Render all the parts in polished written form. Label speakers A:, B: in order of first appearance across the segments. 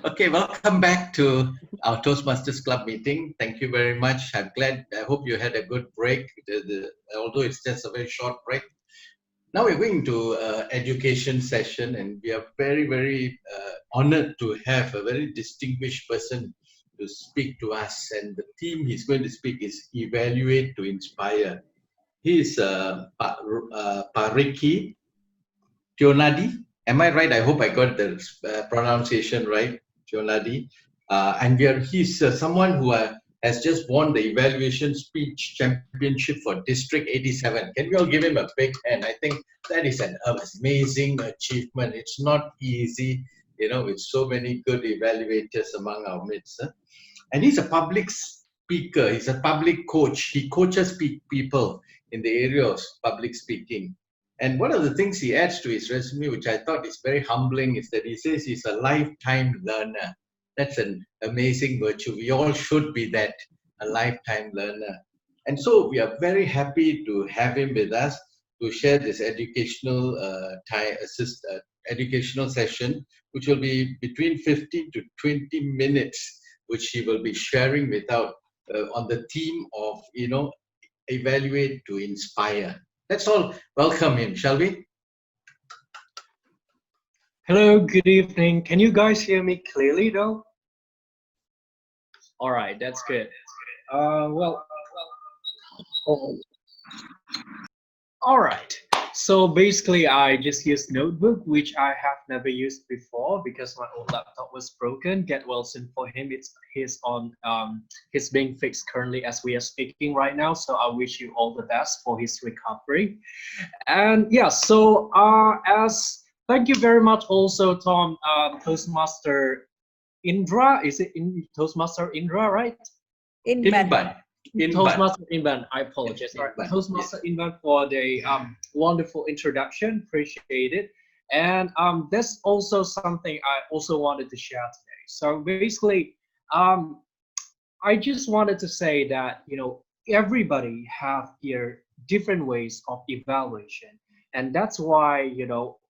A: Okay, welcome back to our Toastmasters Club meeting. Thank you very much. I'm glad. I hope you had a good break. Although it's just a very short break. Now we're going to education session, and we are very honored to have a very distinguished person to speak to us. And the theme he's going to speak is evaluate to inspire. He is Pariki Tionardy. Am I right? I hope I got the pronunciation right, Tionardy. And he's someone who has just won the evaluation speech championship for District 87. Can we all give him a big hand? I think that is an amazing achievement. It's not easy, with so many good evaluators among our midst. And he's a public speaker. He's a public coach. He coaches people in the area of public speaking. And one of the things he adds to his resume, which I thought is very humbling, is that he says he's a lifetime learner. That's an amazing virtue. We all should be that, a lifetime learner. And so we are very happy to have him with us to share this educational session, which will be between 15 to 20 minutes, which he will be sharing on the theme of, evaluate to inspire. Let's all welcome him, shall we?
B: Hello, good evening. Can you guys hear me clearly though? All right, that's good. Well, all right. So basically, I just used Notebook, which I have never used before because my old laptop was broken. Get well soon for him. He's being fixed currently as we are speaking right now. So I wish you all the best for his recovery. And yeah, so thank you very much also, Tom, Toastmaster Indra. Is it in Toastmaster Indra, right?
A: Inban.
B: Toastmaster Inban, I apologize. Right. Toastmaster Inban for the wonderful introduction. Appreciate it. And that's also something I also wanted to share today. So basically, I just wanted to say that everybody have their different ways of evaluation, and that's why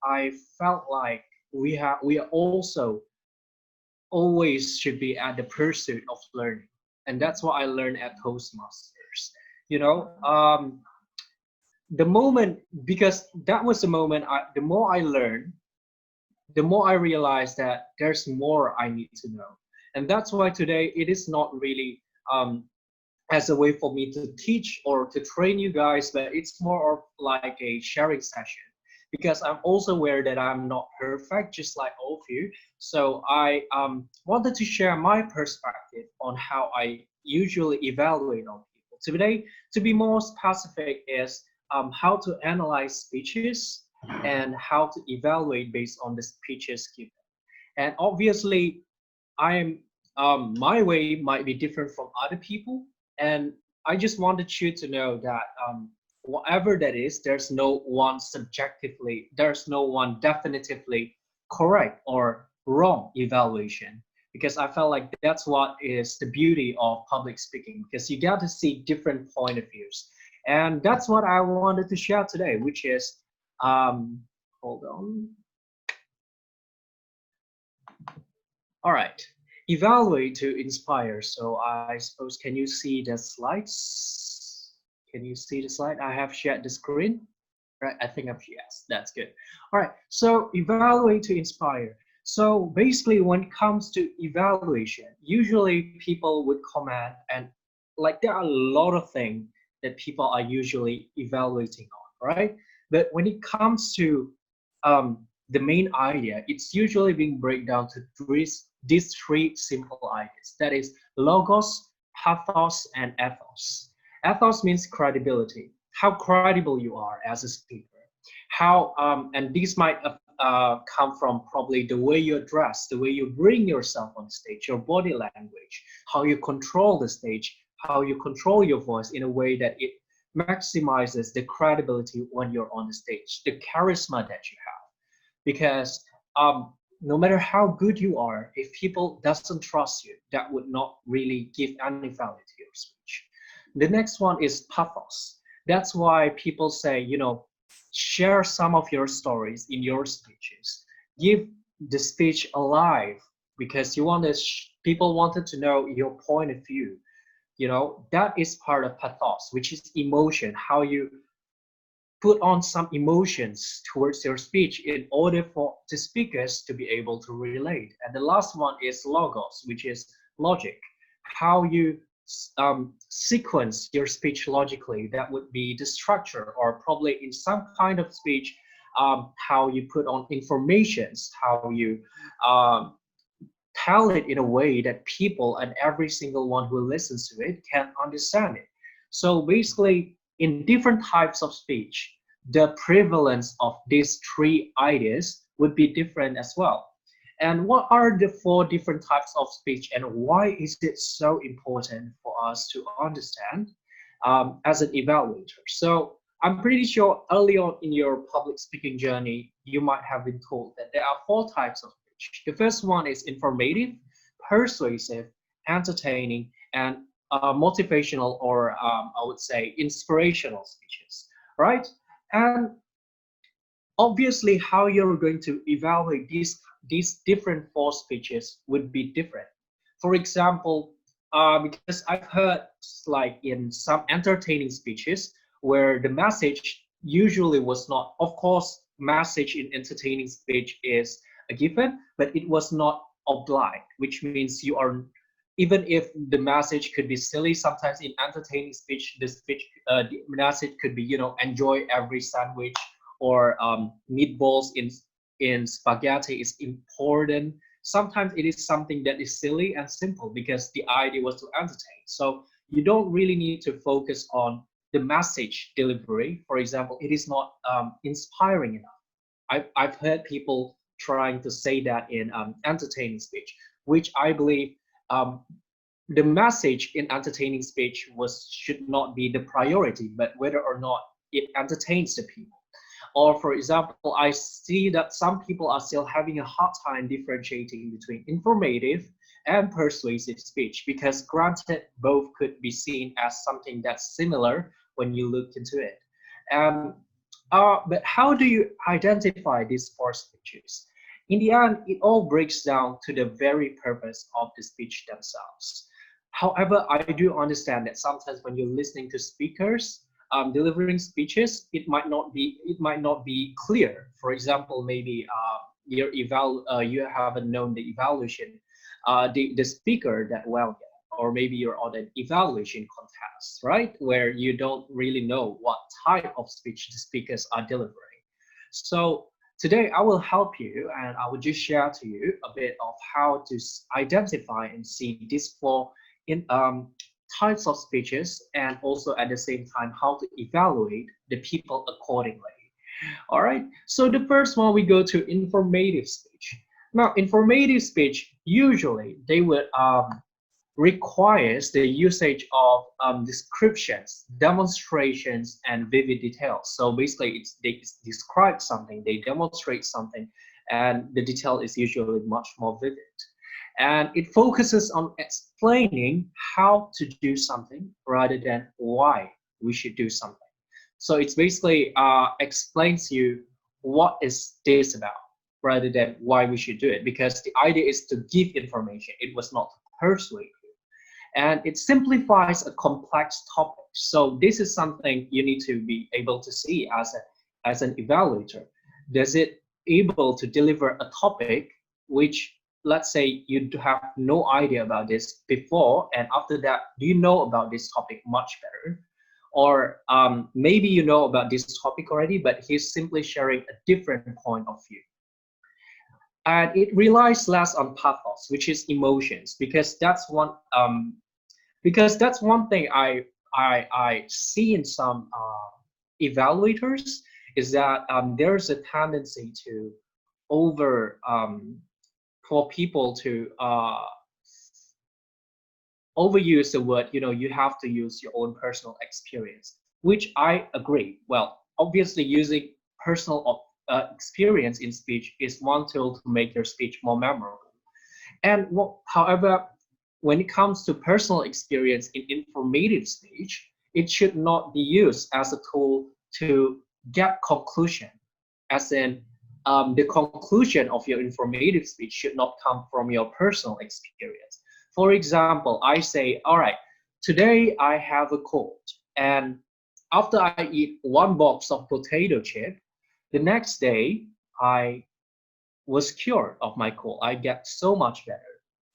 B: I felt like we are also always should be at the pursuit of learning. And that's what I learned at Toastmasters. The moment, because that was the moment, the more I learned, the more I realized that there's more I need to know. And that's why today it is not really as a way for me to teach or to train you guys, but it's more of like a sharing session. Because I'm also aware that I'm not perfect, just like all of you. So I wanted to share my perspective on how I usually evaluate on people. Today, to be more specific, is how to analyze speeches and how to evaluate based on the speeches given. And obviously, my way might be different from other people. And I just wanted you to know that whatever that is, there's no one definitively correct or wrong evaluation, because I felt like that's what is the beauty of public speaking, because you got to see different point of views. And that's what I wanted to share today, which is, hold on. All right, evaluate to inspire. So I suppose, can you see the slides? Can you see the slide? I have shared the screen, right? I think yes, that's good. All right, so evaluate to inspire. So basically, when it comes to evaluation, usually people would comment, and like there are a lot of things that people are usually evaluating on, right? But when it comes to the main idea, it's usually being break down to these three simple ideas. That is logos, pathos, and ethos. Ethos means credibility, how credible you are as a speaker. And these might come from probably the way you dress, the way you bring yourself on stage, your body language, how you control the stage, how you control your voice in a way that it maximizes the credibility when you're on the stage, the charisma that you have. Because no matter how good you are, if people doesn't trust you, that would not really give any value to your speech. The next one is pathos. That's why people say, share some of your stories in your speeches. Give the speech alive because you want to people wanted to know your point of view. You know, that is part of pathos, which is emotion, how you put on some emotions towards your speech in order for the speakers to be able to relate. And the last one is logos, which is logic, how you sequence your speech logically. That would be the structure, or probably in some kind of speech, how you put on informations, how you um, tell it in a way that people and every single one who listens to it can understand it. So basically, in different types of speech, the prevalence of these three ideas would be different as well. And what are the four different types of speech, and why is it so important for us to understand as an evaluator? So I'm pretty sure early on in your public speaking journey, you might have been told that there are four types of speech. The first one is informative, persuasive, entertaining, and motivational, or I would say inspirational speeches, right? And obviously, how you're going to evaluate these different four speeches would be different. For example, because I've heard like in some entertaining speeches where the message usually was not, of course, message in entertaining speech is a given, but it was not obliged, which means you are, even if the message could be silly, sometimes in entertaining speech, the message could be, you know, enjoy every sandwich, or meatballs in spaghetti is important. Sometimes it is something that is silly and simple because the idea was to entertain. So you don't really need to focus on the message delivery. For example, it is not inspiring enough. I've heard people trying to say that in entertaining speech, which I believe um, the message in entertaining speech was should not be the priority, but whether or not it entertains the people. Or for example, I see that some people are still having a hard time differentiating between informative and persuasive speech, because granted, both could be seen as something that's similar when you look into it. But how do you identify these four speeches? In the end, it all breaks down to the very purpose of the speech themselves. However, I do understand that sometimes when you're listening to speakers, delivering speeches, it might not be clear. For example, maybe you haven't known the evaluation, the speaker that well yet, or maybe you're on an evaluation contest, right, where you don't really know what type of speech the speakers are delivering. So today I will help you, and I will just share to you a bit of how to identify and see these four in types of speeches, and also at the same time how to evaluate the people accordingly. All right, so the first one, we go to informative speech. Now, informative speech, usually they would requires the usage of descriptions, demonstrations, and vivid details. So basically, they describe something, they demonstrate something, and the detail is usually much more vivid. And it focuses on explaining how to do something rather than why we should do something. So it's basically explains you what is this about rather than why we should do it, because the idea is to give information. It was not to persuade you. And it simplifies a complex topic. So this is something you need to be able to see as an evaluator. Does it able to deliver a topic which, let's say, you have no idea about this before, and after that, do you know about this topic much better? Or maybe you know about this topic already, but he's simply sharing a different point of view. And it relies less on pathos, which is emotions, because that's one thing I see in some evaluators, is that there's a tendency to over for people to overuse the word, you know, you have to use your own personal experience, which I agree. Well, obviously using personal experience in speech is one tool to make your speech more memorable. And however, when it comes to personal experience in informative speech, it should not be used as a tool to get conclusion, as in the conclusion of your informative speech should not come from your personal experience. For example, I say, all right, today I have a cold, and after I eat one box of potato chip, the next day I was cured of my cold. I get so much better.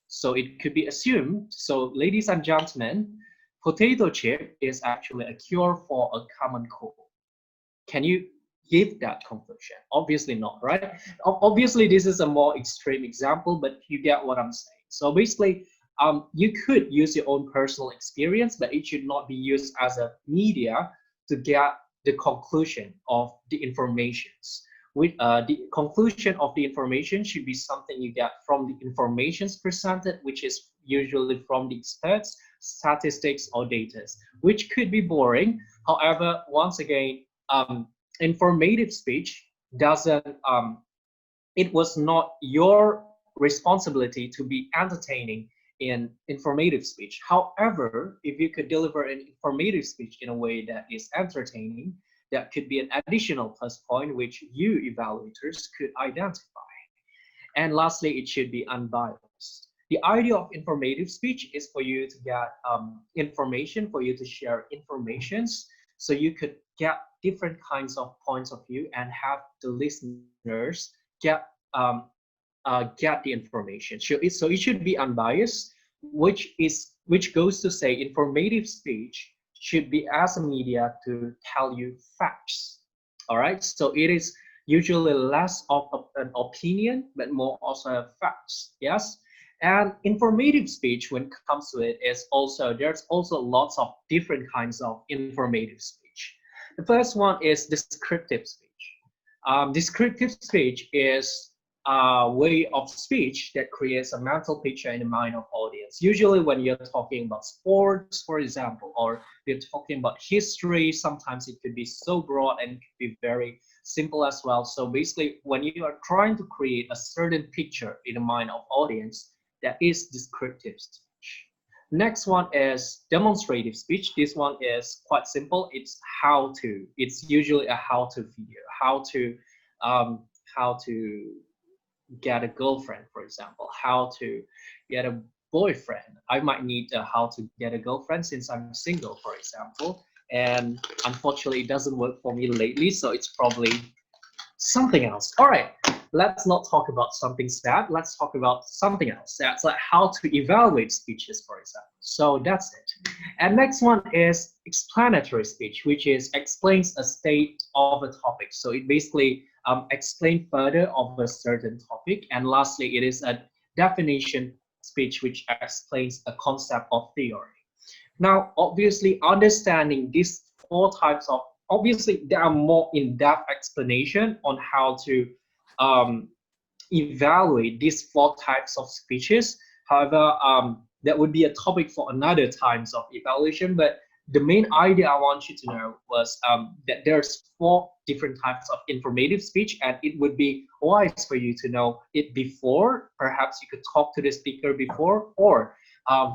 B: So it could be assumed, so ladies and gentlemen, potato chip is actually a cure for a common cold. Can you give that conclusion? Obviously not, right? Obviously, this is a more extreme example, but you get what I'm saying. So basically, you could use your own personal experience, but it should not be used as a media to get the conclusion of the informations. The conclusion of the information should be something you get from the informations presented, which is usually from the experts, statistics, or data, which could be boring. However, once again, informative speech doesn't it was not your responsibility to be entertaining in informative speech. However, if you could deliver an informative speech in a way that is entertaining, that could be an additional plus point which you evaluators could identify. And lastly, it should be unbiased. The idea of informative speech is for you to get information, for you to share informations, so you could get different kinds of points of view and have the listeners get get the information. So it should be unbiased, which goes to say informative speech should be as a media to tell you facts. All right, so it is usually less of an opinion, but more also facts. Yes, and informative speech, when it comes to it, is also there's also lots of different kinds of informative speech. The first one is descriptive speech. Descriptive speech is a way of speech that creates a mental picture in the mind of audience. Usually when you're talking about sports, for example, or you're talking about history, sometimes it could be so broad and it could be very simple as well. So basically, when you are trying to create a certain picture in the mind of audience, that is descriptive speech. Next one is demonstrative speech. This one is quite simple. It's how to. It's usually a how-to video. How to get a girlfriend, for example. How to get a boyfriend. I might need how to get a girlfriend since I'm single, for example. And unfortunately, it doesn't work for me lately. So it's probably something else. All right, let's not talk about something sad. Let's talk about something else. That's like how to evaluate speeches, for example. So that's it. And next one is explanatory speech, which is explains a state of a topic. So it basically explains further of a certain topic. And lastly, it is a definition speech, which explains a concept of theory. Now, obviously, understanding these four types of, obviously, there are more in-depth explanation on how to um, evaluate these four types of speeches. However, that would be a topic for another times of evaluation. But the main idea I want you to know was that there's four different types of informative speech, and it would be wise for you to know it before. Perhaps you could talk to the speaker before, or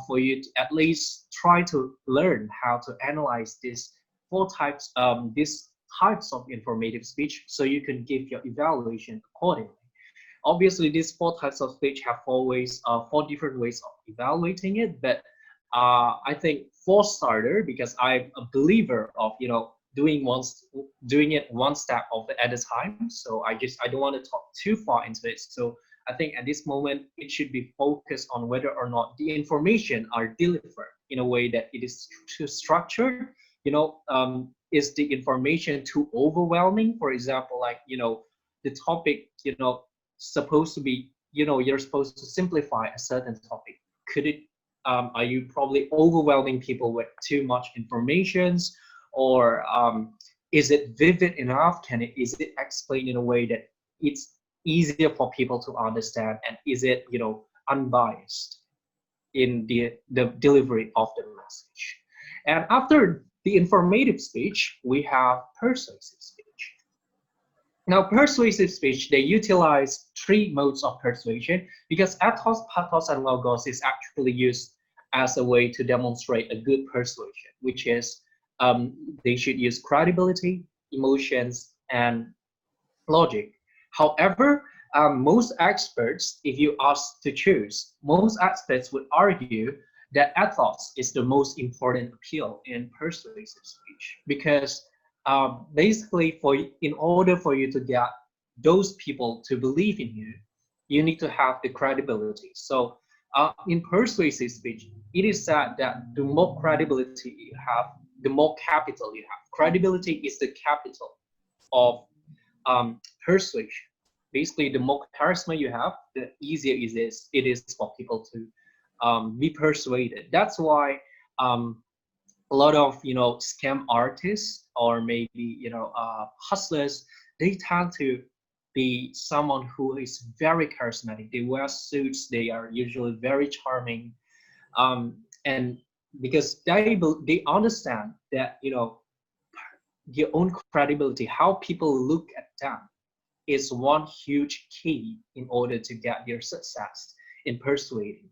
B: for you to at least try to learn how to analyze these types of informative speech, so you can give your evaluation accordingly. Obviously, these four types of speech have four different ways of evaluating it. But I think for starter, because I'm a believer of doing it one step at a time. So I don't want to talk too far into it. So I think at this moment it should be focused on whether or not the information are delivered in a way that it is too structured. Is the information too overwhelming? For example, like the topic supposed to be, you're supposed to simplify a certain topic. Could it are you probably overwhelming people with too much informations, or is it vivid enough? Is it explained in a way that it's easier for people to understand, and is it unbiased in the delivery of the message? And after the informative speech, we have persuasive speech. Now, persuasive speech, they utilize three modes of persuasion, because ethos, pathos, and logos is actually used as a way to demonstrate a good persuasion, which is they should use credibility, emotions, and logic. However, most experts, if you ask to choose, most experts would argue that ethos is the most important appeal in persuasive speech because basically, in order for you to get those people to believe in you, you need to have the credibility. So, in persuasive speech, it is said that the more credibility you have, the more capital you have. Credibility is the capital of persuasion. Basically, the more charisma you have, the easier it is for people to be persuaded. That's why a lot of scam artists or maybe hustlers, they tend to be someone who is very charismatic. They wear suits. They are usually very charming, and because they understand that their own credibility, how people look at them, is one huge key in order to get their success in persuading.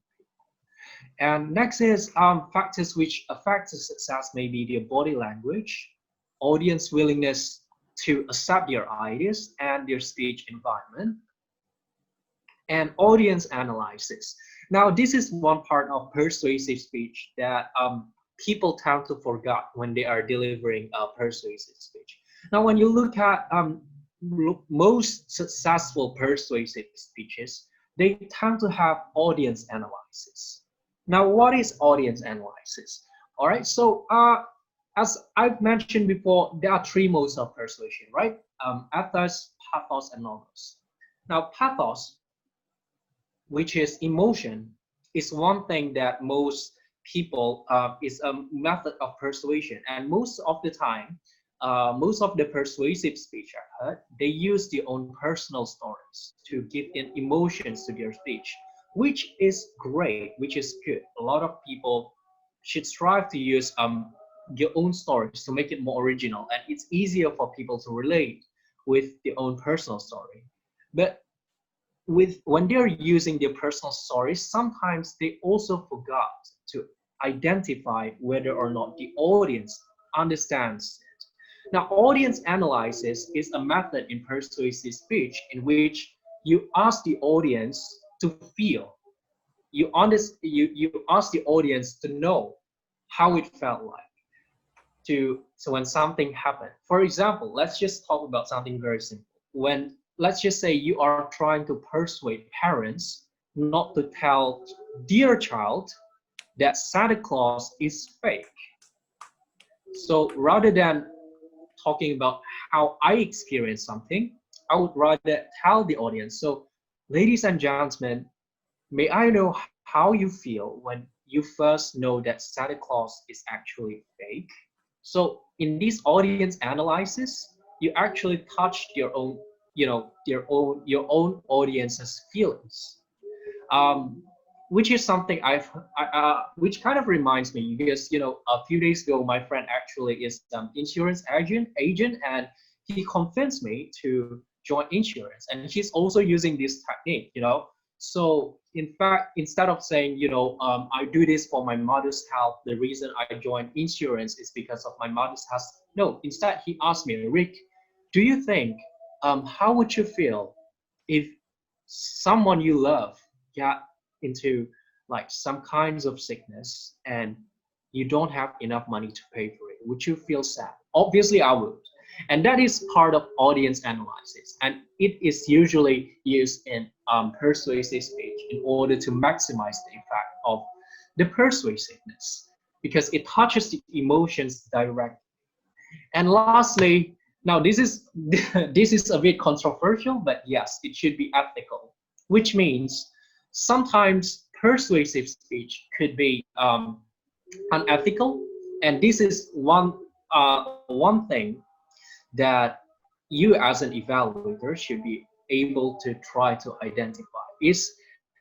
B: And next is factors which affect the success, maybe their body language, audience willingness to accept their ideas, and their speech environment, and audience analysis. Now, this is one part of persuasive speech that people tend to forget when they are delivering a persuasive speech. Now, when you look at most successful persuasive speeches, they tend to have audience analysis. Now, what is audience analysis? All right, so as I've mentioned before, there are three modes of persuasion, right? Ethos, pathos, and logos. Now, pathos, which is emotion, is one thing that most people is a method of persuasion, and most of the time, most of the persuasive speech I heard, they use their own personal stories to give in emotions to their speech, which is great, which is good. A lot of people should strive to use their own stories to make it more original, and it's easier for people to relate with their own personal story. But when they're using their personal stories, sometimes they also forgot to identify whether or not the audience understands it. Now, audience analysis is a method in persuasive speech in which you ask the audience to feel. You ask the audience to know how it felt like so when something happened. For example, let's just talk about something very simple. When let's just say you are trying to persuade parents not to tell their child that Santa Claus is fake. So rather than talking about how I experienced something, I would rather tell the audience. So, ladies and gentlemen, may I know how you feel when you first know that Santa Claus is actually fake? So in this audience analysis, you actually touch your own, your own audience's feelings, um, which is something which kind of reminds me because a few days ago my friend actually is insurance agent, and he convinced me to join insurance, and he's also using this technique. So in fact, instead of saying I do this for my mother's health, the reason I joined insurance is because of my mother's health. No, instead he asked me, Rick, do you think how would you feel if someone you love got into like some kinds of sickness and you don't have enough money to pay for it? Would you feel sad? Obviously I would. And that is part of audience analysis, and it is usually used in persuasive speech in order to maximize the effect of the persuasiveness because it touches the emotions directly. And lastly, now this is this is a bit controversial, but yes, it should be ethical, which means sometimes persuasive speech could be unethical, and this is one thing that you as an evaluator should be able to try to identify. Is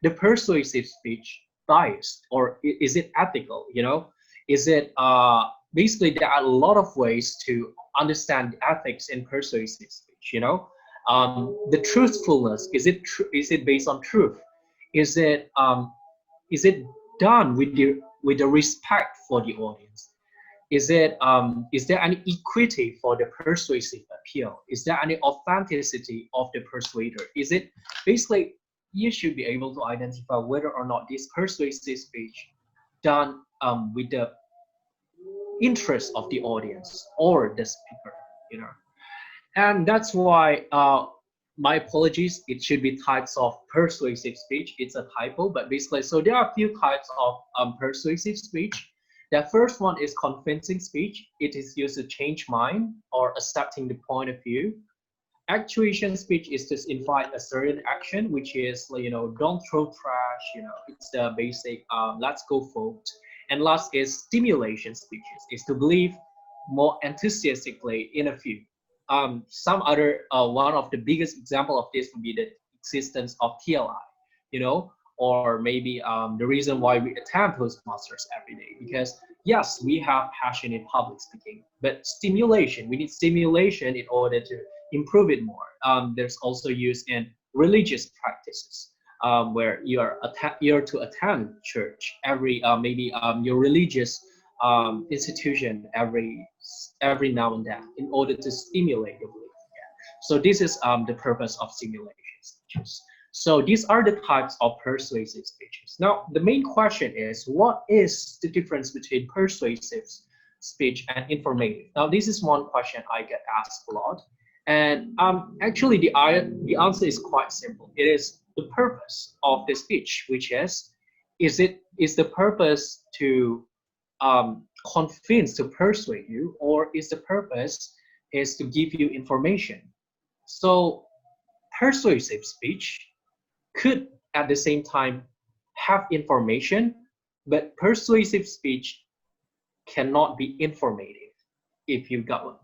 B: the persuasive speech biased, or is it ethical? Is it basically there are a lot of ways to understand ethics in persuasive speech. The truthfulness, is it based on truth? Is it is it done with the respect for the audience? is there any equity for the persuasive appeal? Is there any authenticity of the persuader? Is it basically you should be able to identify whether or not this persuasive speech done with the interest of the audience or the speaker, you know. And that's why my apologies, it should be types of persuasive speech. It's a typo, but basically, so there are a few types of persuasive speech. The first one is convincing speech. It is used to change mind or accepting the point of view. Actuation speech is to invite a certain action, which is, you know, don't throw trash, you know, it's the basic let's go vote. And last is stimulation speeches, is to believe more enthusiastically in a view. Some other one of the biggest example of this would be the existence of TLI, you know, or maybe the reason why we attend Toastmasters every day, because yes, we have passion in public speaking, but stimulation, we need stimulation in order to improve it more. There's also use in religious practices, where you're to attend church every maybe your religious institution every now and then in order to stimulate your belief. Yeah. So this is the purpose of stimulation speeches. So these are the types of persuasive speeches. Now the main question is, what is the difference between persuasive speech and informative? Now this is one question I get asked a lot. And actually, the answer is quite simple. It is the purpose of the speech, which is the purpose to convince, to persuade you, or is the purpose is to give you information? So persuasive speech could at the same time have information, but persuasive speech cannot be informative. If you got one.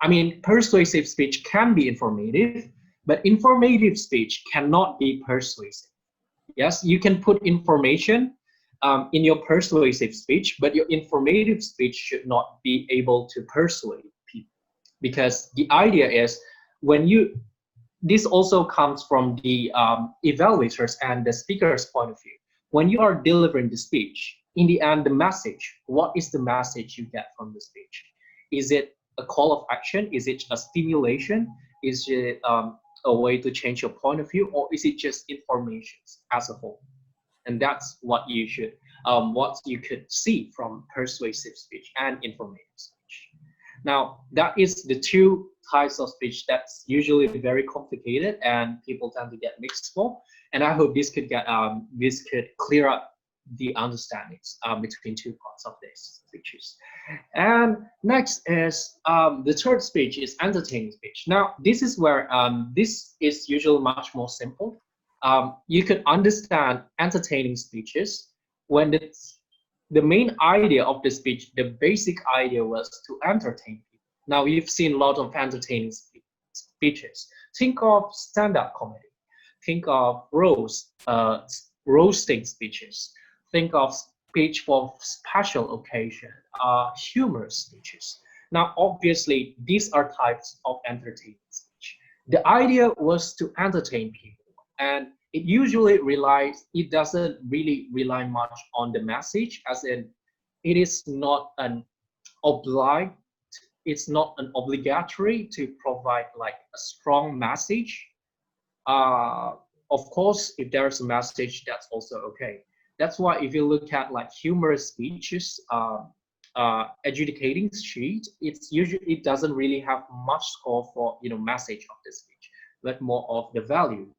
B: I mean, persuasive speech can be informative, but informative speech cannot be persuasive. Yes, you can put information in your persuasive speech, but your informative speech should not be able to persuade people. Because the idea is when you, this also comes from the evaluators and the speaker's point of view. When you are delivering the speech, in the end, the message, what is the message you get from the speech? Is it a call of action? Is it a stimulation? Is it a way to change your point of view, or is it just information as a whole? And that's what you should, what you could see from persuasive speech and informative speech. Now, that is the two types of speech that's usually very complicated and people tend to get mixed for. And I hope this could get this could clear up the understandings between two parts of these speeches. And next is the third speech is entertaining speech. Now, this is where this is usually much more simple. You could understand entertaining speeches when the main idea of the speech, the basic idea was to entertain people. Now, you've seen a lot of entertaining speeches. Think of stand-up comedy. Think of roasting speeches. Think of speech for special occasion, humorous speeches. Now, obviously, these are types of entertaining speech. The idea was to entertain people, and it usually it doesn't really rely much on the message, as in, it is not an obligatory to provide like a strong message. Of course, if there's a message, that's also okay. That's why if you look at like humorous speeches, adjudicating sheet, it doesn't really have much score for message of the speech, but more of the value,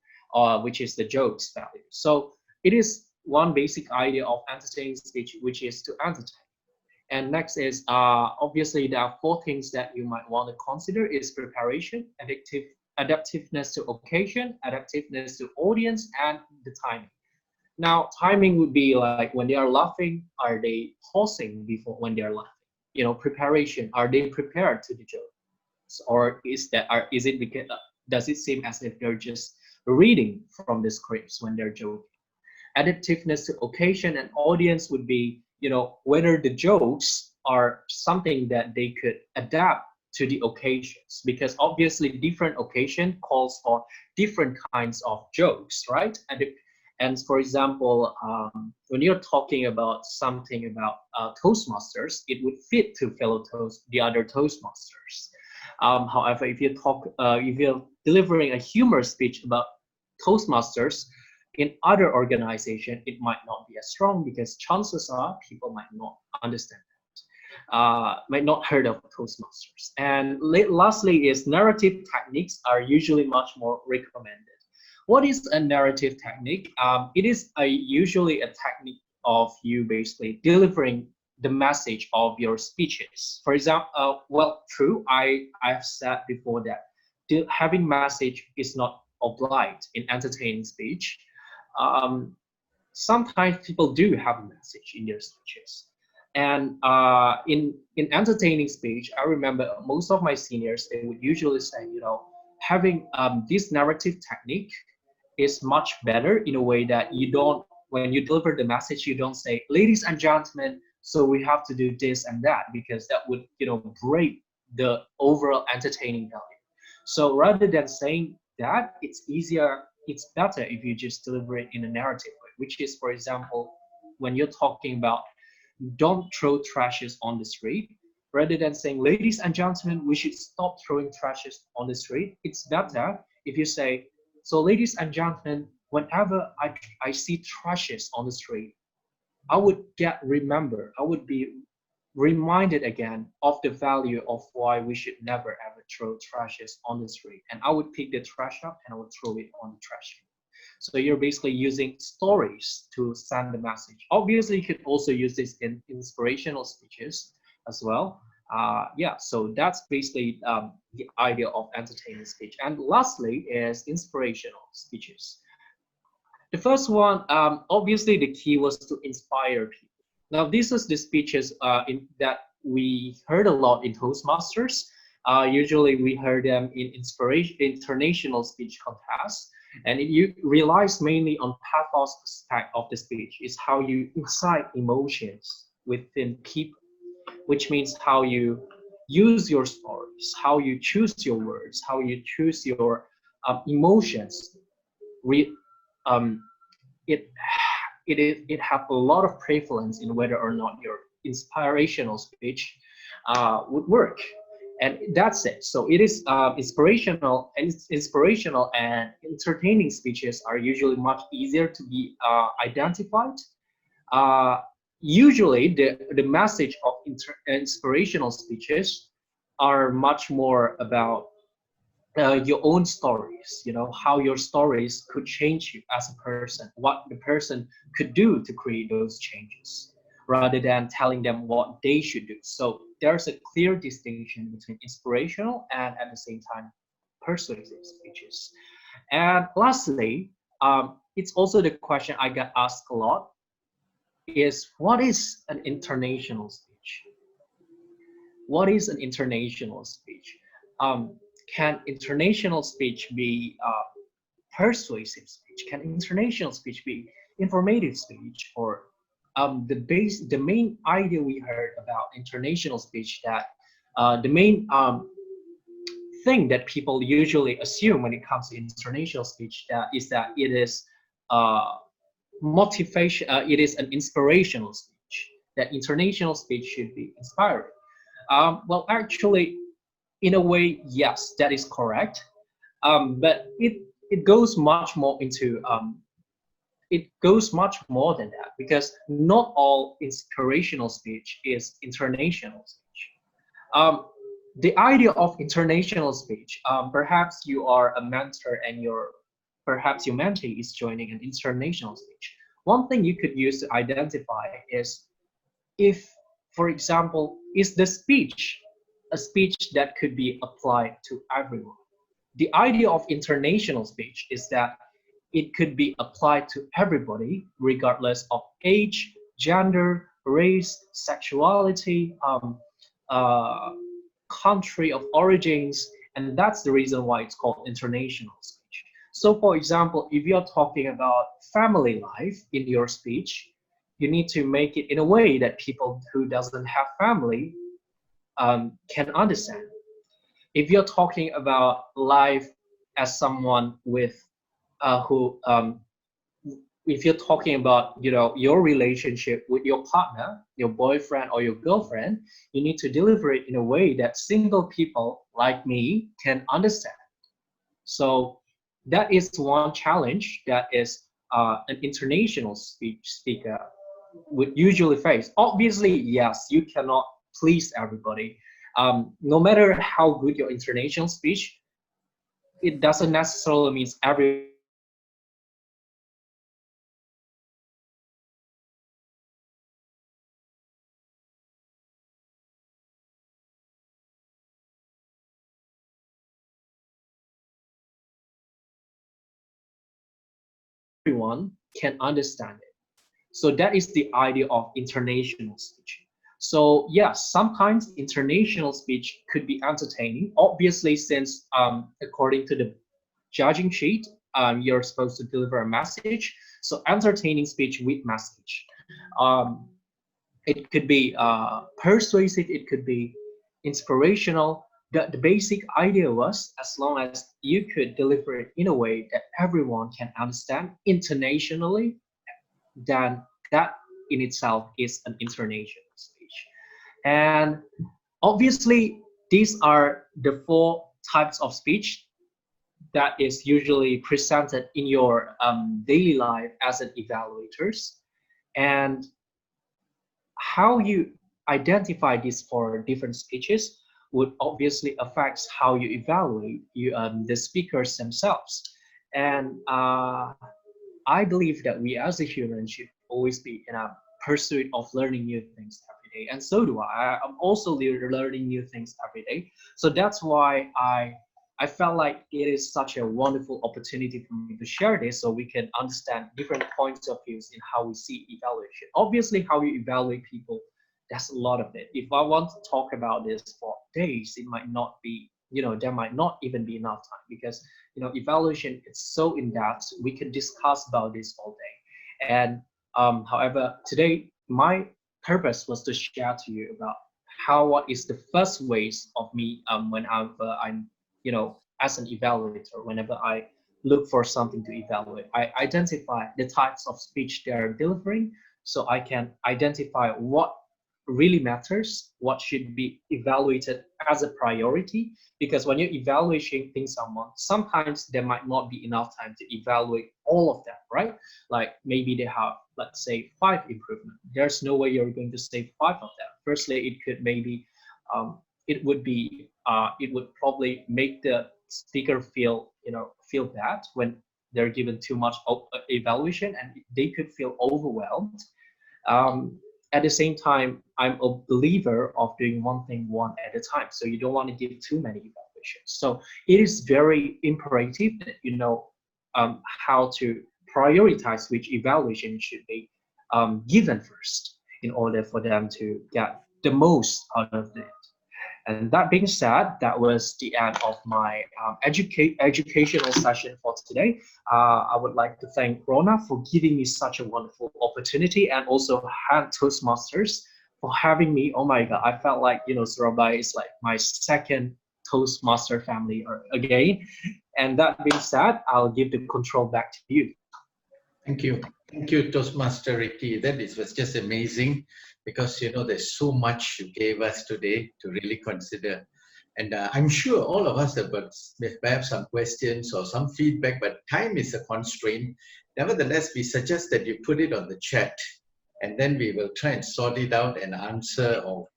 B: which is the jokes value. So it is one basic idea of entertaining speech, which is to entertain. And next is obviously there are four things that you might want to consider: is preparation, adaptiveness to occasion, adaptiveness to audience, and the timing. Now, timing would be like when they are laughing, are they pausing before when they are laughing? Preparation, are they prepared to the joke, or does it seem as if they're just reading from the scripts when they're joking? Adaptiveness to occasion and audience would be, whether the jokes are something that they could adapt to the occasions, because obviously different occasion calls for different kinds of jokes, right? And for example, when you're talking about something about Toastmasters, it would fit to the other Toastmasters. However, if you're delivering a humorous speech about Toastmasters in other organization, it might not be as strong because chances are people might not understand that, might not heard of Toastmasters. And lastly is narrative techniques are usually much more recommended. What is a narrative technique? It is usually a technique of you basically delivering the message of your speeches. For example, well, true, I've said before that having message is not obliged in entertaining speech. Um, Sometimes people do have a message in their speeches. And in entertaining speech, I remember most of my seniors, they would usually say, having this narrative technique is much better in a way that you don't, when you deliver the message, you don't say, ladies and gentlemen, so we have to do this and that, because that would, break the overall entertaining value. So rather than saying that, it's better if you just deliver it in a narrative way, which is, for example, when you're talking about don't throw trashes on the street, rather than saying, ladies and gentlemen, we should stop throwing trashes on the street, it's better if you say, so ladies and gentlemen, whenever I see trashes on the street, I would be reminded again of the value of why we should never ever throw trashes on the street. And I would pick the trash up and I would throw it on the trash. So you're basically using stories to send the message. Obviously, you could also use this in inspirational speeches as well. Yeah, so that's basically the idea of entertaining speech. And lastly is inspirational speeches. The first one, obviously the key was to inspire people. Now, this is the speeches that we heard a lot in Toastmasters. Usually we heard them in international speech contests, and you relies mainly on pathos aspect of the speech, is how you incite emotions within people, which means how you use your stories, how you choose your words, how you choose your emotions. Um, it it have a lot of prevalence in whether or not your inspirational speech would work, and that's it. So it is inspirational and entertaining speeches are usually much easier to be identified. uh, Usually the message of inspirational speeches are much more about your own stories, how your stories could change you as a person, what the person could do to create those changes, rather than telling them what they should do. So there's a clear distinction between inspirational and at the same time persuasive speeches. And lastly, it's also the question I got asked a lot is, what is an international speech? What is an international speech? Um, can international speech be persuasive speech? Can international speech be informative speech? Or the main idea we heard about international speech, that the main thing that people usually assume when it comes to international speech, is that it is uh, motivation. It is an inspirational speech. That international speech should be inspiring. Well, actually, in a way, yes, that is correct. But it goes much more into it goes much more than that, because not all inspirational speech is international speech. Um, the idea of international speech, perhaps you are a mentor and perhaps your mentee is joining an international speech. One thing you could use to identify is if, for example, is the speech a speech that could be applied to everyone. The idea of international speech is that it could be applied to everybody, regardless of age, gender, race, sexuality, uh, country of origins, and that's the reason why it's called international speech. So, for example, if you're talking about family life in your speech, you need to make it in a way that people who doesn't have family can understand. If you're talking about life as someone with who if you're talking about, your relationship with your partner, your boyfriend or your girlfriend, you need to deliver it in a way that single people like me can understand. So that is one challenge that is an international speaker would usually face. Obviously, yes, you cannot please everybody. No matter how good your international speech, it doesn't necessarily mean everyone will understand you. Everyone can understand it. So that is the idea of international speech. So yes, sometimes international speech could be entertaining. Obviously, since according to the judging sheet, you're supposed to deliver a message. So entertaining speech with message. Um, it could be persuasive. It could be inspirational. The basic idea was, as long as you could deliver it in a way that everyone can understand internationally, then that in itself is an international speech. And obviously, these are the four types of speech that is usually presented in your daily life as an evaluators. And how you identify these four different speeches would obviously affect how you evaluate the speakers themselves. And I believe that we as a human should always be in a pursuit of learning new things every day. And so do I. I'm also learning new things every day. So that's why I felt like it is such a wonderful opportunity for me to share this so we can understand different points of views in how we see evaluation. Obviously, how you evaluate people, that's a lot of it. If I want to talk about this for days, it might not be, there might not even be enough time because evaluation is so in depth. We could discuss about this all day. And however, today my purpose was to share to you about what is the first ways of me when I'm as an evaluator. Whenever I look for something to evaluate, I identify the types of speech they are delivering, so I can identify what really matters, what should be evaluated as a priority. Because when you're evaluating someone, sometimes there might not be enough time to evaluate all of them, right? Like maybe they have, let's say, 5 improvements. There's no way you're going to save 5 of them. Firstly, it could maybe it would probably make the speaker feel bad when they're given too much evaluation, and they could feel overwhelmed. At the same time, I'm a believer of doing one thing one at a time. So you don't want to give too many evaluations. So it is very imperative that you know how to prioritize which evaluation should be given first in order for them to get the most out of it. And that being said, that was the end of my educational session for today. I would like to thank Rona for giving me such a wonderful opportunity, and also Hand Toastmasters for having me. Oh my God, I felt like Surabaya is like my second Toastmaster family again. And that being said, I'll give the control back to you.
A: Thank you. Thank you, Toastmaster Ricky. Was just amazing because, there's so much you gave us today to really consider. And I'm sure all of us have got perhaps some questions or some feedback, but time is a constraint. Nevertheless, we suggest that you put it on the chat, and then we will try and sort it out and answer or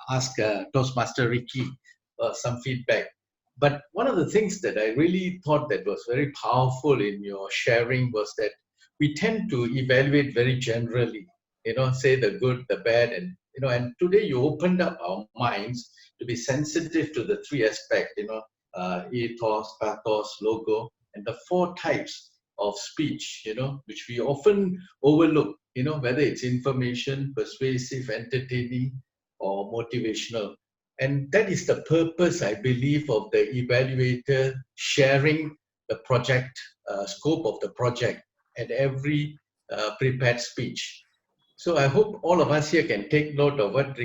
A: ask Toastmaster Ricky some feedback. But one of the things that I really thought that was very powerful in your sharing was that we tend to evaluate very generally, say the good, the bad, and today you opened up our minds to be sensitive to the three aspects, ethos, pathos, logo, and the four types of speech, which we often overlook, whether it's information, persuasive, entertaining, or motivational. And that is the purpose, I believe, of the evaluator sharing the project, scope of the project at every prepared speech. So I hope all of us here can take note of what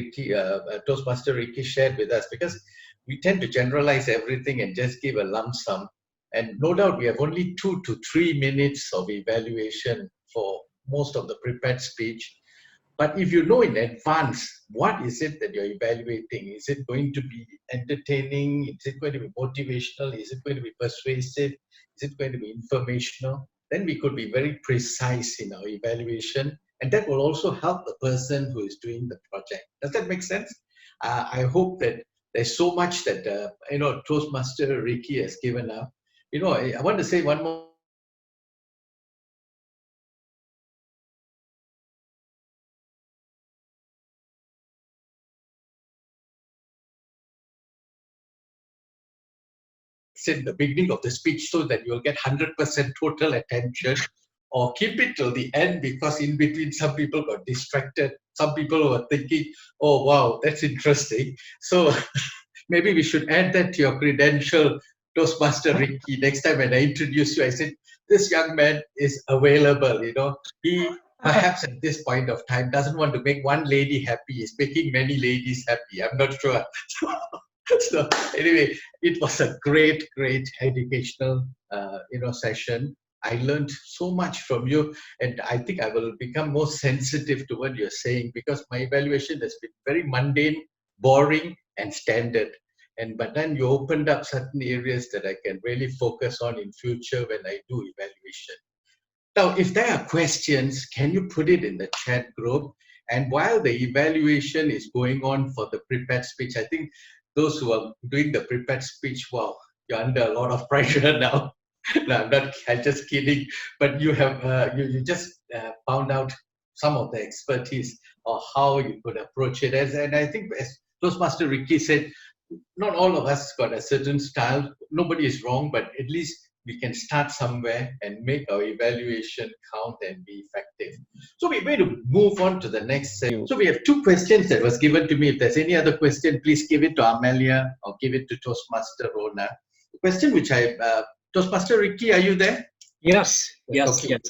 A: Toastmaster Ricky shared with us, because we tend to generalize everything and just give a lump sum. And no doubt we have only 2 to 3 minutes of evaluation for most of the prepared speech. But if you know in advance, what is it that you're evaluating? Is it going to be entertaining? Is it going to be motivational? Is it going to be persuasive? Is it going to be informational? Then we could be very precise in our evaluation. And that will also help the person who is doing the project. Does that make sense? I hope that there's so much that, Toastmaster Ricky has given up. I want to say one more in the beginning of the speech so that you'll get 100% total attention, or keep it till the end because in between some people got distracted. Some people were thinking, oh, wow, that's interesting. So maybe we should add that to your credential, Toastmaster Ricky. Next time when I introduce you, I said, this young man is available. He perhaps at this point of time doesn't want to make one lady happy. He's making many ladies happy. I'm not sure. So anyway, it was a great, great educational, session. I learned so much from you, and I think I will become more sensitive to what you're saying because my evaluation has been very mundane, boring, and standard. But then you opened up certain areas that I can really focus on in future when I do evaluation. Now, if there are questions, can you put it in the chat group? And while the evaluation is going on for the prepared speech, I think those who are doing the prepared speech, wow, you're under a lot of pressure now. No, I'm just kidding. But you have, you just found out some of the expertise or how you could approach it. And I think as Toastmaster Ricky said, not all of us got a certain style. Nobody is wrong, but at least we can start somewhere and make our evaluation count and be effective. So we're going to move on to the next section. So we have two questions that was given to me. If there's any other question, please give it to Amelia or give it to Toastmaster Rona. The question which Toastmaster Ricky, are you there?
B: Yes, yes,
A: Okay.
B: yes.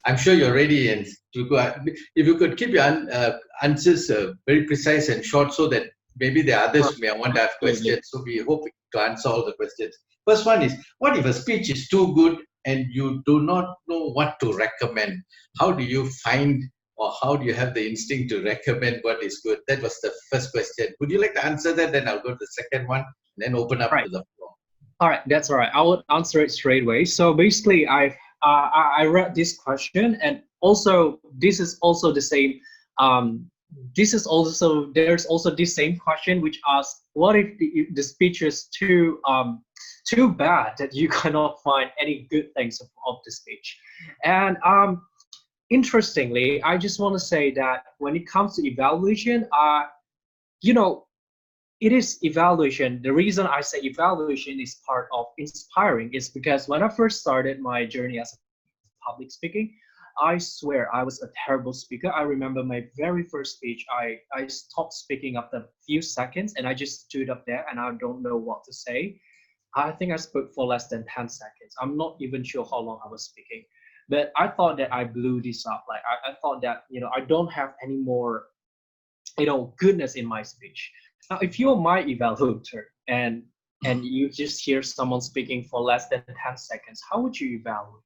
A: I'm sure you're ready, and if you could keep your answers very precise and short, so that maybe the others may want to have questions. So we hope to answer all the questions. First one is, what if a speech is too good and you do not know what to recommend? How do you find, or how do you have the instinct to recommend what is good? That was the first question. Would you like to answer that? Then I'll go to the second one, and then open up to the floor.
B: All right, that's all right. I will answer it straight away. So basically, I read this question, and also this is also the same. There's also this same question which asks, what if the speech is too bad that you cannot find any good things of the speech? And interestingly, I just want to say that when it comes to evaluation, it is evaluation. The reason I say evaluation is part of inspiring is because when I first started my journey as a public speaking, I swear I was a terrible speaker. I remember my very first speech, I stopped speaking after a few seconds and I just stood up there and I don't know what to say. I think I spoke for less than 10 seconds. I'm not even sure how long I was speaking. But I thought that I blew this up. Like I thought that, I don't have any more, goodness in my speech. Now, if you're my evaluator and you just hear someone speaking for less than 10 seconds, how would you evaluate them?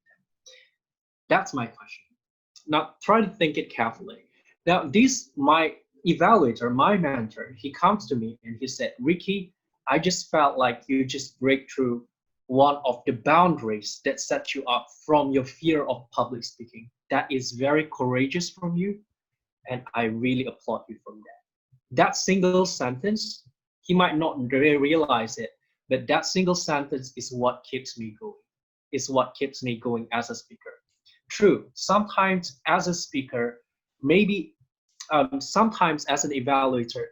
B: That's my question. Now, try to think it carefully. Now, my evaluator, my mentor, he comes to me and he said, Ricky, I just felt like you just break through one of the boundaries that set you up from your fear of public speaking. That is very courageous from you, and I really applaud you from that. That single sentence, he might not realize it, but that single sentence is what keeps me going, is what keeps me going as a speaker. True, sometimes as a speaker, maybe sometimes as an evaluator,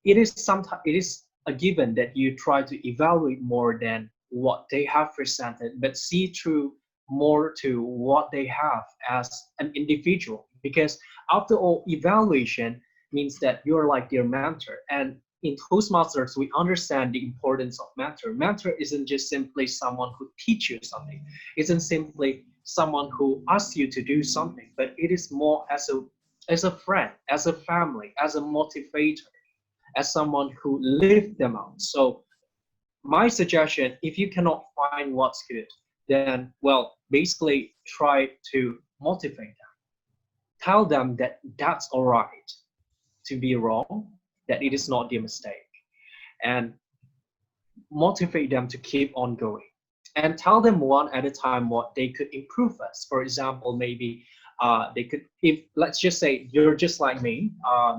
B: it is a given that you try to evaluate more than what they have presented, but see through more to what they have as an individual. Because after all, evaluation means that you're like their mentor. And in Toastmasters, we understand the importance of mentor. Mentor isn't just simply someone who teaches you something. It isn't simply someone who asks you to do something, but it is more as a friend, as a family, as a motivator, as someone who lifts them out. So my suggestion, if you cannot find what's good, then, well, basically try to motivate them. tell them that that's all right to be wrong, that it is not their mistake, and motivate them to keep on going, and tell them one at a time what they could improve us. For example, maybe they could, if let's just say you're just like me,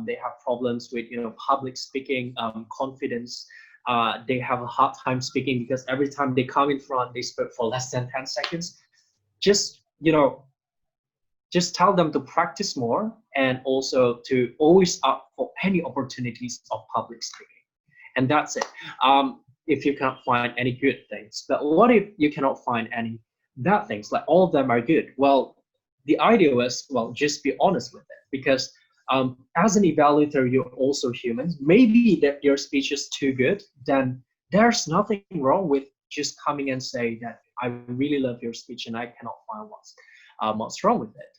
B: they have problems with public speaking, confidence. They have a hard time speaking because every time they come in front, they speak for less than 10 seconds. Just just tell them to practice more, and also to always up for any opportunities of public speaking. And that's it. If you cannot find any good things, but what if you cannot find any bad things? Like all of them are good. Well, the idea was, well, just be honest with it, because as an evaluator, you're also human. Maybe that your speech is too good, then there's nothing wrong with just coming and say that I really love your speech and I cannot find what's wrong with it.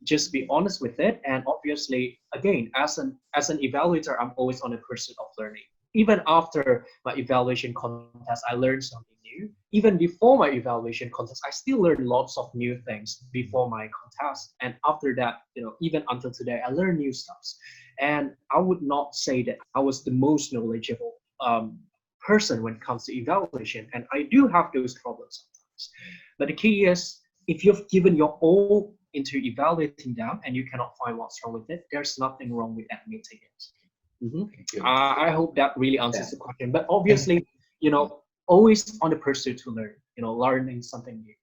B: Just be honest with it, and obviously, again, as an evaluator, I'm always on a pursuit of learning. Even after my evaluation contest, I learned something new. Even before my evaluation contest, I still learn lots of new things before my contest, and after that, even until today, I learn new stuff. And I would not say that I was the most knowledgeable person when it comes to evaluation, and I do have those problems sometimes. But the key is, if you've given your all into evaluating them and you cannot find what's wrong with it, there's nothing wrong with admitting it. I hope that really answers the question. But
A: And
B: obviously, always on the pursuit to learn, learning something new.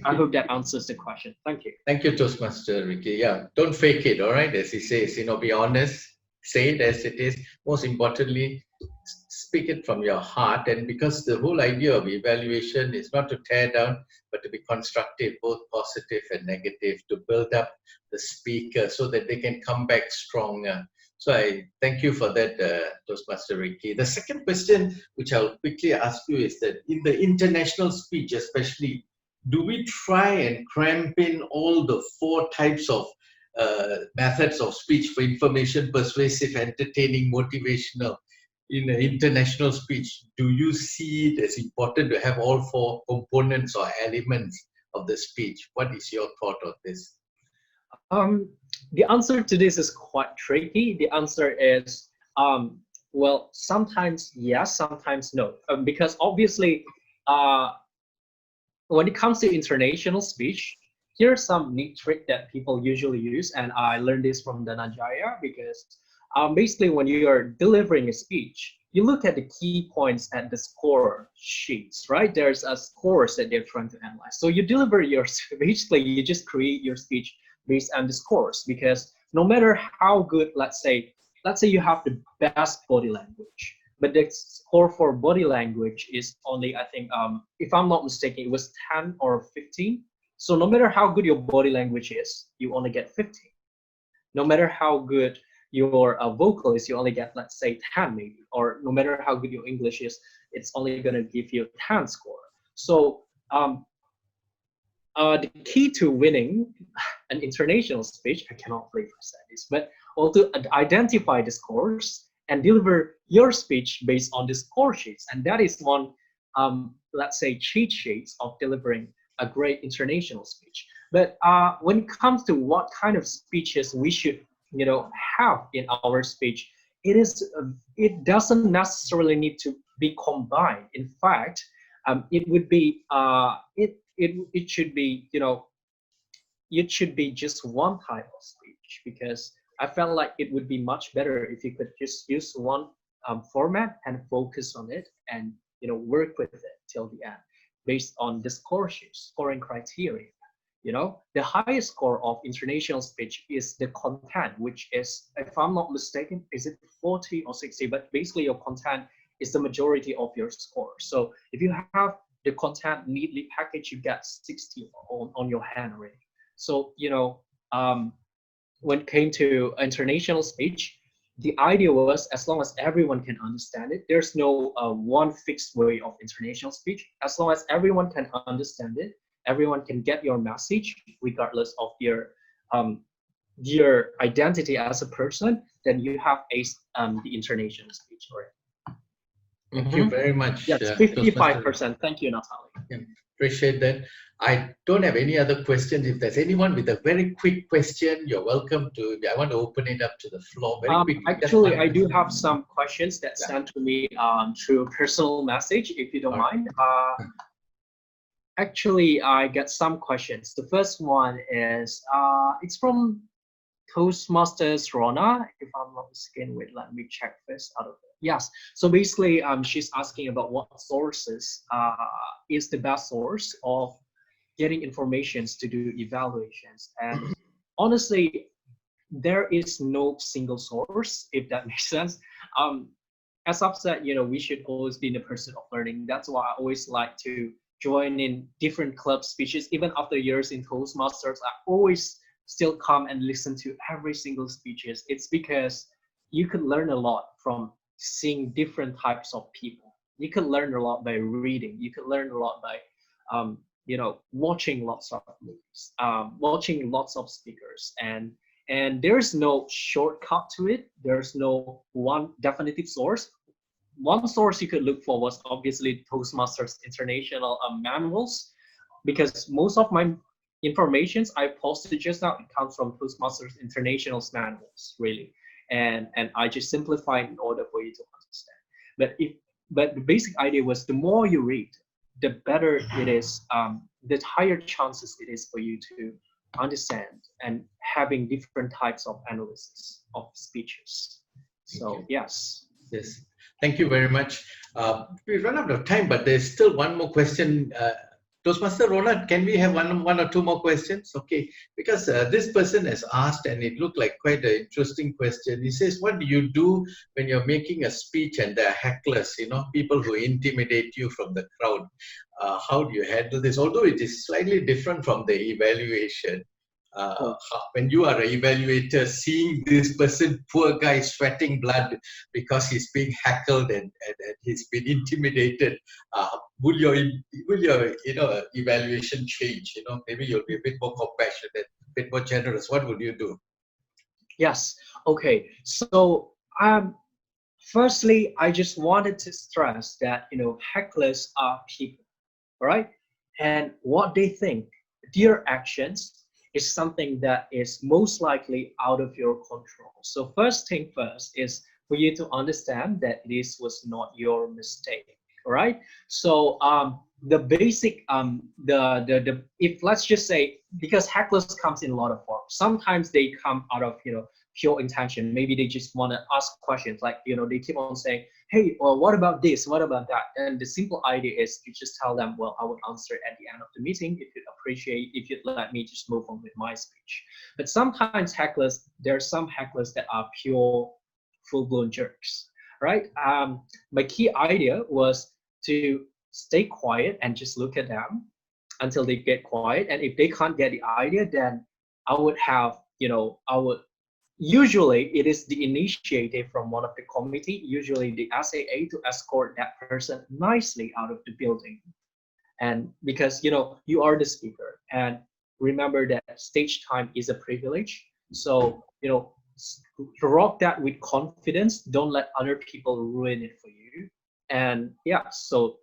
B: I hope that answers the question. Thank you.
A: thank you, Toastmaster Ricky. Yeah, don't fake it, all right? As he says, be honest, say it as it is. Most importantly, speak it from your heart. And because the whole idea of evaluation is not to tear down, but to be constructive, both positive and negative, to build up the speaker so that they can come back stronger. So I thank you for that, Toastmaster Ricky. The second question, which I'll quickly ask you, is that in the international speech, especially, do we try and cramp in all the four types of methods of speech for information, persuasive, entertaining, motivational in an international speech? Do you see it as important to have all four components or elements of the speech? What is your thought on this?
B: Um, the answer to this is quite tricky. The answer is, well, sometimes yes, sometimes no. Because obviously, uh, when it comes to international speech, here's some neat trick that people usually use, and I learned this from Dhananjaya, because basically when you are delivering a speech, you look at the key points at the score sheets, right? There's a scores that they're trying to analyze. So you deliver your basically you just create your speech based on the scores, because no matter how good, let's say you have the best body language, but the score for body language is only, I think, if I'm not mistaken, it was 10 or 15. So no matter how good your body language is, you only get 15. No matter how good your vocal is, you only get, let's say, 10 maybe. Or no matter how good your English is, it's only going to give you a 10 score. So the key to winning an international speech, I cannot believe I said this, but also identify the scores and deliver your speech based on the score sheets. And that is one, let's say, cheat sheets of delivering a great international speech. But when it comes to what kind of speeches we should, have in our speech, it doesn't necessarily need to be combined. In fact, it would be it should be it should be just one type of speech, because I felt like it would be much better if you could just use one format and focus on it, and work with it till the end based on the scoring criteria. The highest score of international speech is the content, which is, if I'm not mistaken, is it 40 or 60? But basically, your content is the majority of your score. So if you have the content neatly packaged, you get 60 on your hand already. So when it came to international speech, the idea was, as long as everyone can understand it, there's no one fixed way of international speech. As long as everyone can understand it, everyone can get your message, regardless of your identity as a person, then you have aced the international speech already.
A: Thank you very much,
B: Yes,
A: Toastmaster.
B: 55%. Thank you, Natalie.
A: Yeah, appreciate that. I don't have any other questions. If there's anyone with a very quick question, you're welcome to. I want to open it up to the floor very quickly. Just
B: Actually,
A: one
B: I do
A: question.
B: have some questions that
A: Yeah.
B: sent to me through personal message, if you don't
A: All right.
B: mind. Actually, I get some questions. The first one is it's from Toastmasters Rona, if I'm not mistaken. Wait, let me check this out of it. Yes. So basically, she's asking about what sources is the best source of getting informations to do evaluations. And honestly, there is no single source, if that makes sense. Um, as I've said, we should always be in the pursuit of learning. That's why I always like to join in different club speeches. Even after years in Toastmasters, I always still come and listen to every single speeches. It's because you could learn a lot from seeing different types of people. You could learn a lot by reading. You could learn a lot by watching lots of movies, watching lots of speakers, and there's no shortcut to it. There's no one definitive source. One source you could look for was obviously Toastmasters International manuals, because most of my informations I posted just now, it comes from Toastmasters International's manuals, really, and I just simplify it in order for you to understand. But the basic idea was the more you read, the better it is, the higher chances it is for you to understand and having different types of analysis of speeches.
A: Thank
B: So
A: you.
B: yes.
A: Yes. Thank you very much. We run out of time, but there's still one more question. Toastmaster Ronald, can we have one or two more questions? Okay, because this person has asked, and it looked like quite an interesting question. He says, "What do you do when you're making a speech and there are hecklers? People who intimidate you from the crowd. How do you handle this? Although it is slightly different from the evaluation." When you are an evaluator, seeing this person, poor guy, sweating blood because he's being heckled and he's been intimidated, will your evaluation change? Maybe you'll be a bit more compassionate, a bit more generous. What would you do?
B: Yes. Okay. So firstly, I just wanted to stress that hecklers are people, all right, and what they think, their actions is something that is most likely out of your control. So first thing first is for you to understand that this was not your mistake. All right. So the basic the if let's just say, because hecklers comes in a lot of forms. Sometimes they come out of pure intention. Maybe they just want to ask questions, like they keep on saying, hey, well, what about this? What about that? And the simple idea is you just tell them, well, I will answer at the end of the meeting if you'd let me just move on with my speech. But sometimes hecklers, there are some hecklers that are pure full-blown jerks, right? My key idea was to stay quiet and just look at them until they get quiet. And if they can't get the idea, then I would have, I would usually it is the initiative from one of the committee, usually the SAA, to escort that person nicely out of the building. And because you are the speaker, and remember that stage time is a privilege. So rock that with confidence. Don't let other people ruin it for you. And yeah, so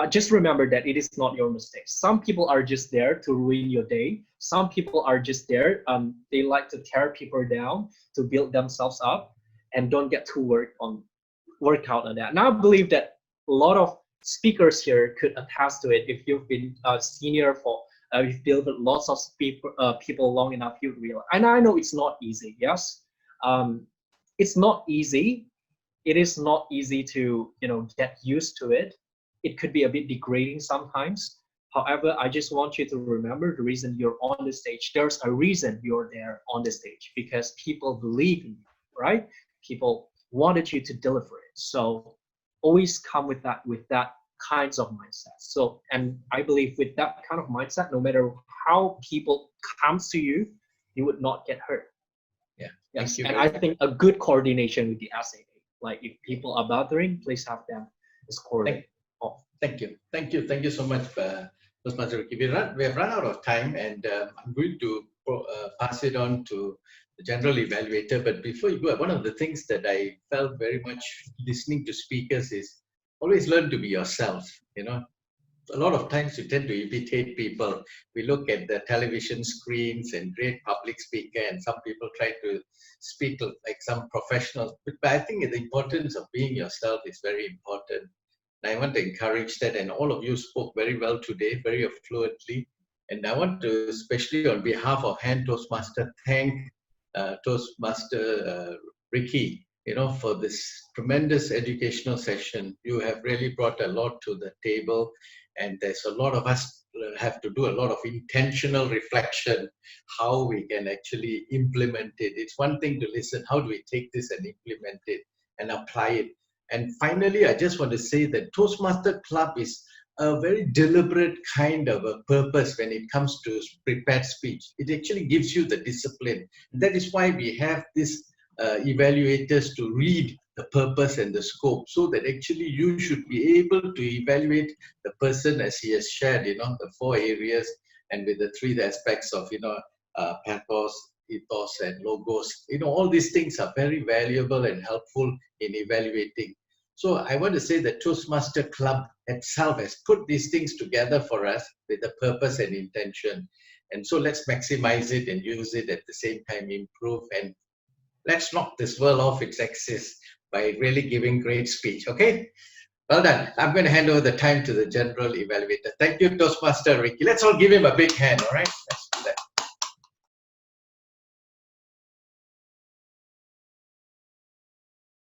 B: just remember that it is not your mistake. Some people are just there to ruin your day. Some people are just there. They like to tear people down to build themselves up, and don't get too work out on that. And I believe that a lot of speakers here could attest to it. If you've been a senior for, you've dealt with lots of people long enough, you realize. And I know it's not easy. Yes, it's not easy. It is not easy to get used to it. It could be a bit degrading sometimes. However, I just want you to remember the reason you're on the stage. There's a reason you're there on the stage, because people believe in you, right? People wanted you to deliver it. So always come with that kinds of mindset. So, and I believe with that kind of mindset, no matter how people comes to you, you would not get hurt.
A: Yeah.
B: Yes,
A: Thank you.
B: and I think a good coordination with the SAA. Like if people are bothering, please have them escorted off.
A: Thank you. Thank you so much, Toastmaster Ricky. We have run out of time, and I'm going to pass it on to the general evaluator. But before you go, one of the things that I felt very much listening to speakers is always learn to be yourself. A lot of times you tend to imitate people. We look at the television screens and great public speaker, and some people try to speak like some professionals. But I think the importance of being yourself is very important. And I want to encourage that. And all of you spoke very well today, very fluently. And I want to, especially on behalf of Hand Toastmaster, thank Toastmaster Ricky, for this tremendous educational session. You have really brought a lot to the table, and there's a lot of us have to do a lot of intentional reflection how we can actually implement it. It's one thing to listen, how do we take this and implement it and apply it? And finally, I just want to say that Toastmaster Club is a very deliberate kind of a purpose when it comes to prepared speech. It actually gives you the discipline. That is why we have this evaluators to read the purpose and the scope, so that actually you should be able to evaluate the person as he has shared, the 4 areas, and with the 3 aspects of, pathos, ethos, and logos. All these things are very valuable and helpful in evaluating. So I want to say that Toastmaster Club itself has put these things together for us with a purpose and intention. And so let's maximize it and use it at the same time, improve, and let's knock this world off its axis by really giving great speech. Okay? Well done. I'm going to hand over the time to the general evaluator. Thank you, Toastmaster Ricky. Let's all give him a big hand, all right? Let's do that.